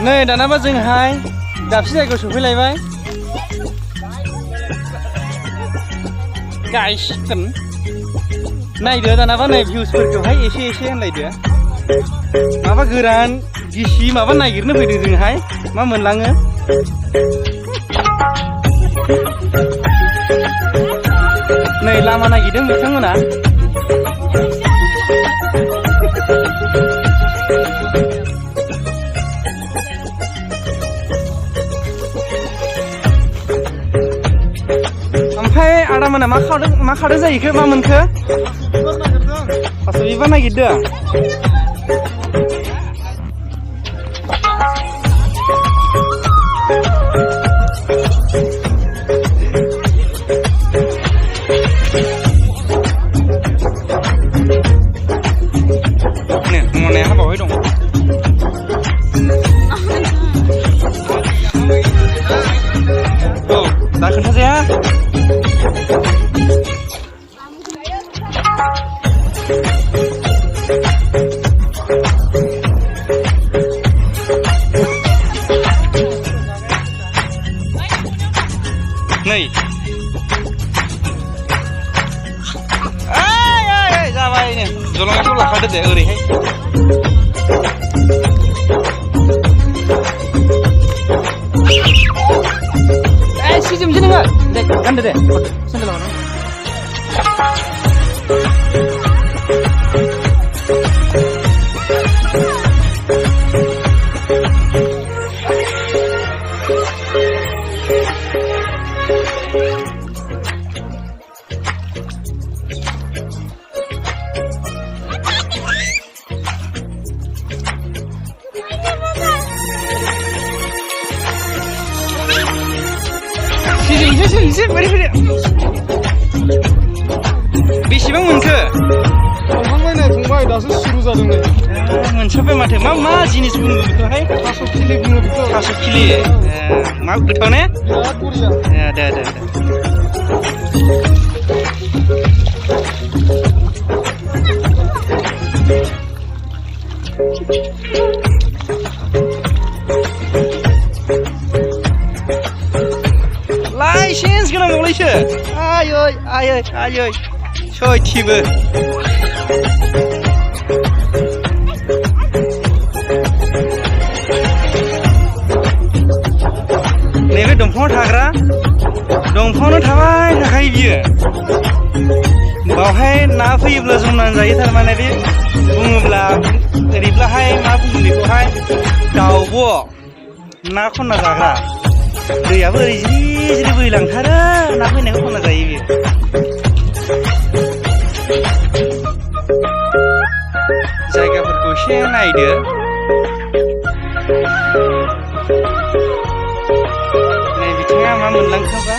नै दानाबा जोंहाय दाबसे जायगायाव सफैलायबाय गायसिगोन नायदो दानाबा नै भिउसफोरखौहाय एसे होनलायदो माबा गोरान गिसि माबा नागिरनो फैदों जोंहाय मा मोनलाङो नै लामा नागिरदों बिथांमोना ओमफ्राय आदामोना मा खादों जाहैखो मा मोनखो थास' बिबार नागिरदों मनाया हाबावै दं औ दा खोन्थाजाया नै जाबायनो जलंगाखौ लाखादो दे ओरैहाय सिजोमसै नोङो दे गानदो दे सेन्देल लानानै एसे बोरै बेसेबां मोनखो थांखांबाय फंबाय दासो सुरु जादों नै मोनसाबबाय माथो मा जिनिस बुङो बेखौहाय थास' खिलि बुङो बेखौ थास' खिलि मा गोथाव ने बिराद बरिया दे लाइसेन्स गोनां बावलायसो आयै सयथिबो नैबे दंफाङाव थाग्रा दंफाङावनो थाबाय थाखायो बियो बावहाय ना फैयोब्ला जमनानै जायो थारमाने बे बुङोब्ला ओरैब्लाहाय मा बुङो बेखौहाय दाउब' ना खनना जाग्रा दैयाबो ओरै जिरि बोहैलांथारो ना फैनायखौ खनना जायो बियो जायगाफोरखौ एसे नायदो नै बिथाङा मा मोनलांखोबा